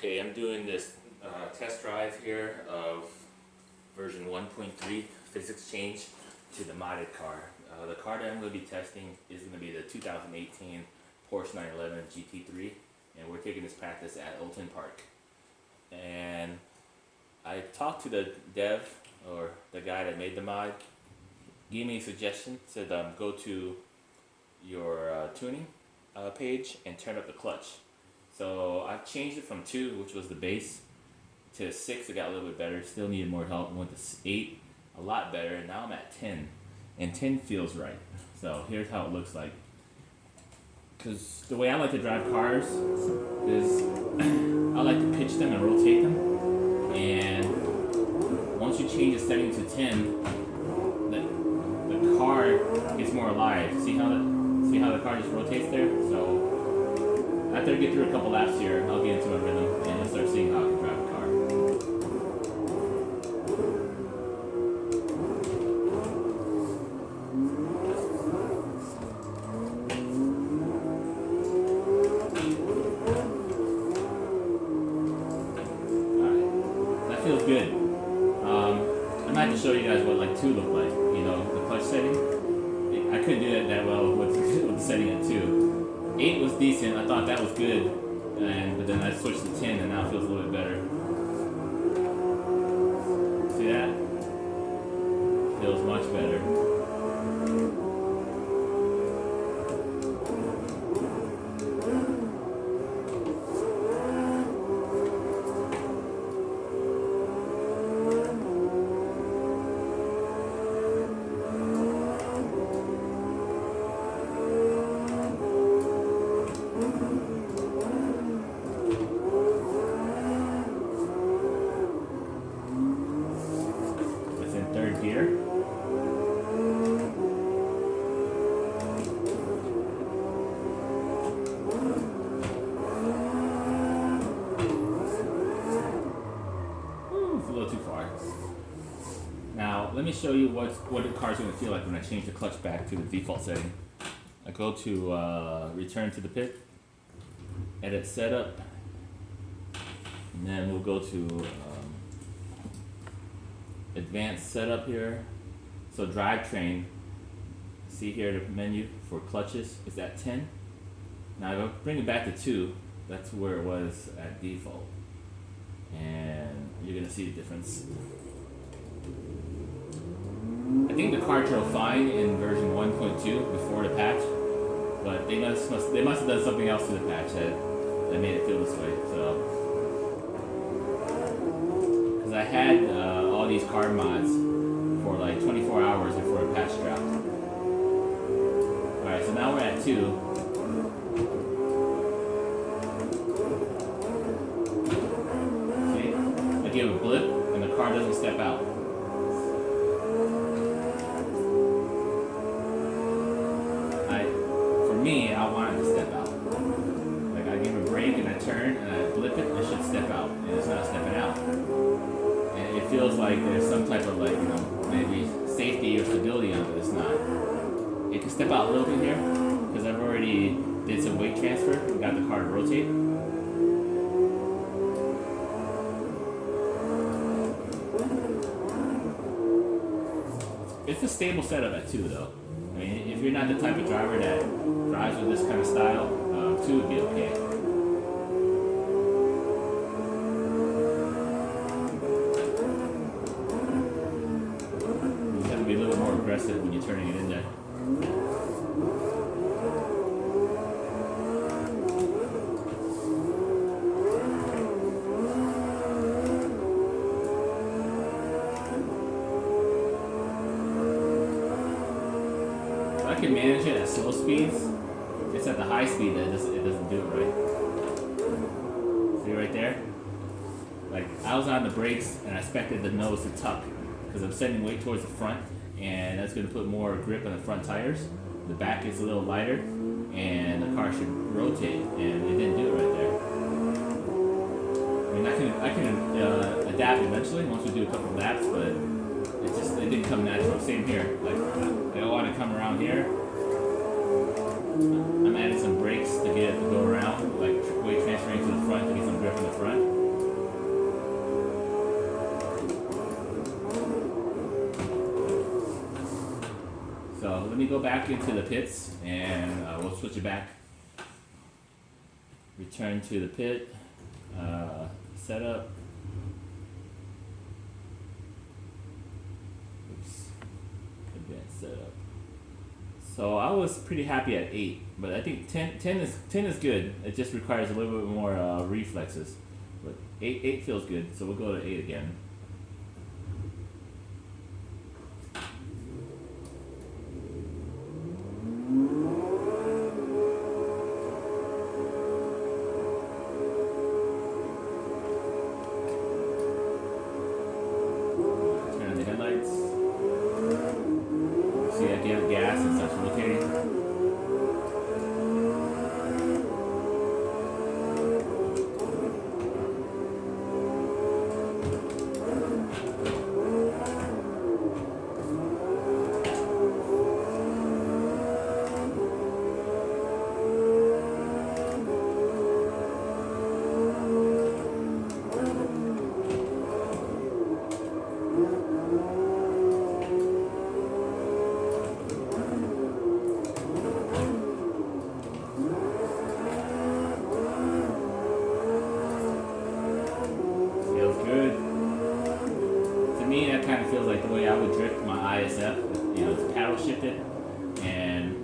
Okay, I'm doing this test drive here of version 1.3 physics change to the modded car. The car that I'm going to be testing is going to be the 2018 Porsche 911 GT3, and we're taking this practice at Olton Park. And I talked to the dev, or the guy that made the mod, gave me a suggestion, said go to your tuning page and turn up the clutch. So I've changed it from 2, which was the base, to 6. It got a little bit better. Still needed more help. Went to 8, a lot better. And now I'm at 10, and 10 feels right. So here's how it looks like. Because the way I like to drive cars is I like to pitch them and rotate them. And once you change the setting to 10, the car gets more alive. See how the car just rotates there? So after I get through a couple laps here, I'll get into a rhythm and you'll start seeing how I can drive a car. Alright, that feels good. I'm going to show you guys what like 2 look like. You know, the clutch setting. I couldn't do that well with the setting at 2. 8 was decent. I thought that was good, but then I switched to 10, and now it feels a little bit better. See that? Feels much better. Third gear. It's a little too far. Now let me show you what the car's going to feel like when I change the clutch back to the default setting. I go to return to the pit, edit setup, and then we'll go to advanced setup here. So drivetrain, see here the menu for clutches is at 10. Now if I bring it back to 2, that's where it was at default. And you're gonna see the difference. I think the car drove fine in version 1.2 before the patch, but they must have done something else to the patch that made it feel this way. So I had all these car mods for like 24 hours before a patch dropped. Alright, so now we're at 2. See? I give a blip and the car doesn't step out. For me, I want it to step out. Like I give a brake and I turn and I blip it, it should step out. And it's not stepping out. It feels like there's some type of maybe safety or stability on it. It's not. It can step out a little bit here because I've already did some weight transfer and got the car to rotate. It's a stable setup at 2 though. I mean, if you're not the type of driver that drives with this kind of style, 2 would be okay. Be a little more aggressive when you're turning it in there. I can manage it at slow speeds. It's at the high speed that it doesn't do it right. See right there? Like I was on the brakes and I expected the nose to tuck because I'm sending weight towards the front. And that's going to put more grip on the front tires. The back is a little lighter, and the car should rotate, and it didn't do it right there. I mean, I can adapt eventually once we do a couple of laps, but it didn't come natural. Same here. Like I want to come around here. I'm adding some brakes to get it to go around, like weight transferring to the front to get some grip in the front. let me go back into the pits and we'll switch it back. Return to the pit, setup. Oops, advanced setup. So I was pretty happy at 8, but I think 10 is good. It just requires a little bit more reflexes. But 8 feels good, so we'll go to 8 again. Turn on the headlights. See, I gave it gas and starts rotating. Feels good. To me, that kind of feels like the way I would drift my ISF. You know, it's paddle shifted, and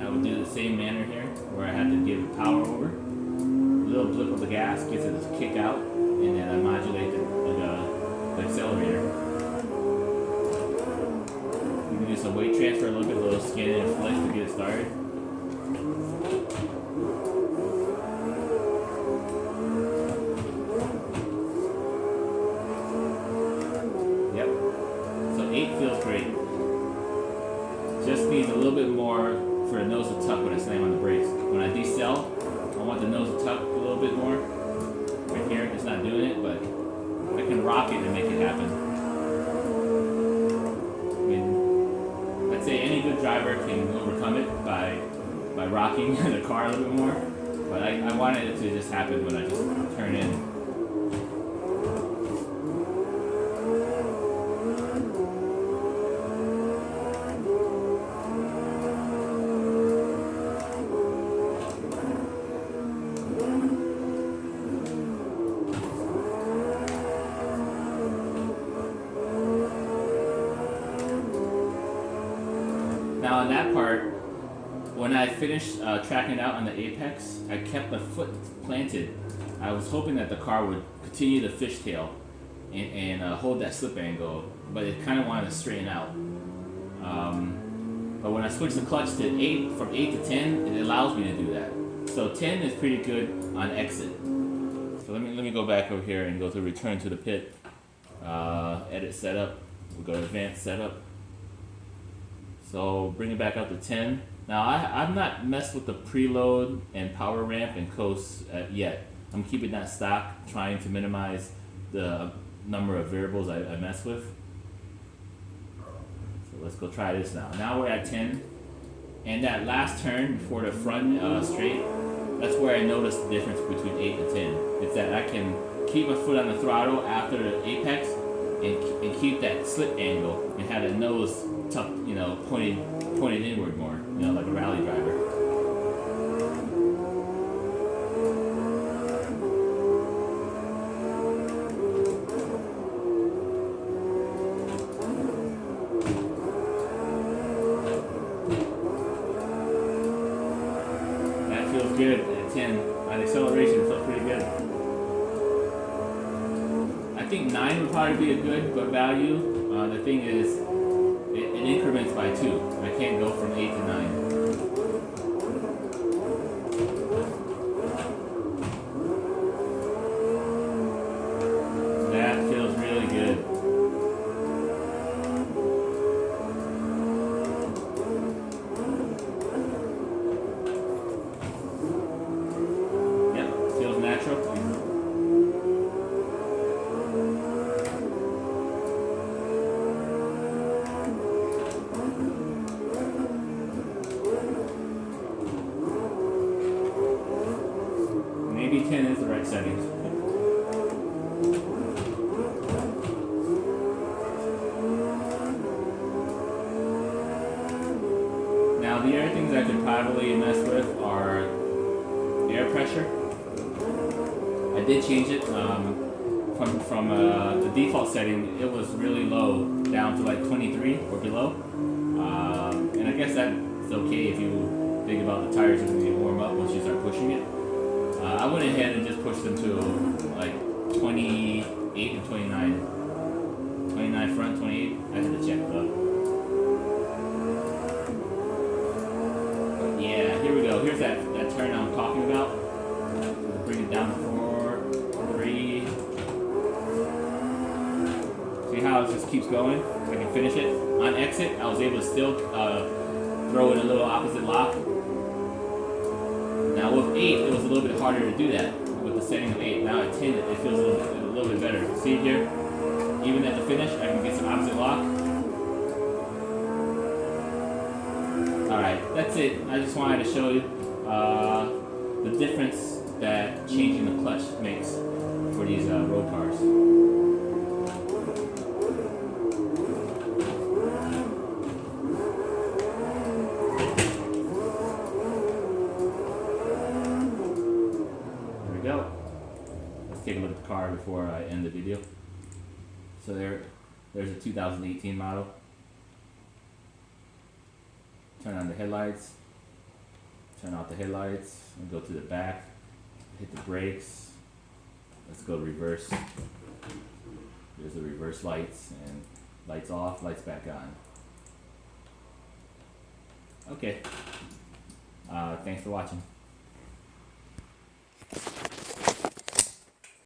I would do the same manner here, where I had to give it power over. A little blip of the gas gets it to kick out, and then I modulate the accelerator. You can do some weight transfer, a little skin and flick to get it started. Yep. So 8 feels great. Just needs a little bit more for the nose to tuck when I slam on the brakes. When I decel, I want the nose to tuck a little bit more. Right here, it's not doing it, but I can rock it and make it happen. I mean, I'd say any good driver can overcome it by rocking the car a little bit more. But I wanted it to just happen when I just turn in. Now on that part, when I finished tracking it out on the apex, I kept my foot planted. I was hoping that the car would continue to fishtail and hold that slip angle, but it kind of wanted to straighten out. But when I switched the clutch to 8, from 8 to 10, it allows me to do that. So 10 is pretty good on exit. So let me go back over here and go to return to the pit. Edit setup. We'll go to advanced setup. So bring it back up to 10. Now I've not messed with the preload and power ramp and coast yet. I'm keeping that stock, trying to minimize the number of variables I mess with. So let's go try this now. Now we're at 10. And that last turn before the front straight, that's where I noticed the difference between 8 and 10. It's that I can keep my foot on the throttle after the apex and keep that slip angle and have the nose tucked, you know, pointed inward more, you know, like a rally driver. That feels good at 10. On acceleration, it felt pretty good. I think 9 would probably be a good value. The thing is, it increments by 2. I can't go from 8 to 9. That feels really good. Yep, feels natural. Maybe 10 is the right setting. heavily messed with are air pressure. I did change it from the default setting. It was really low, down to like 23 or below. And I guess that's okay if you think about the tires are going to warm up once you start pushing it. I went ahead and just pushed them to like 28 and 29. 29 front, 28. I had to check though. But yeah, here we go. Here's that turn I'm talking about. Bring it down to 4, 3. See how it just keeps going? I can finish it. On exit, I was able to still throw in a little opposite lock. Now with 8, it was a little bit harder to do that with the setting of 8. Now at 10, it feels a little bit better. See here? Even at the finish, I can get some opposite lock. Alright, that's it. I just wanted to show you the difference that changing the clutch makes for these road cars. There we go. Let's take a look at the car before I end the video. So there's a 2018 model. Turn on the headlights. Turn off the headlights. And go to the back. Hit the brakes. Let's go to reverse. There's the reverse lights, and lights off, lights back on. Okay. Thanks for watching.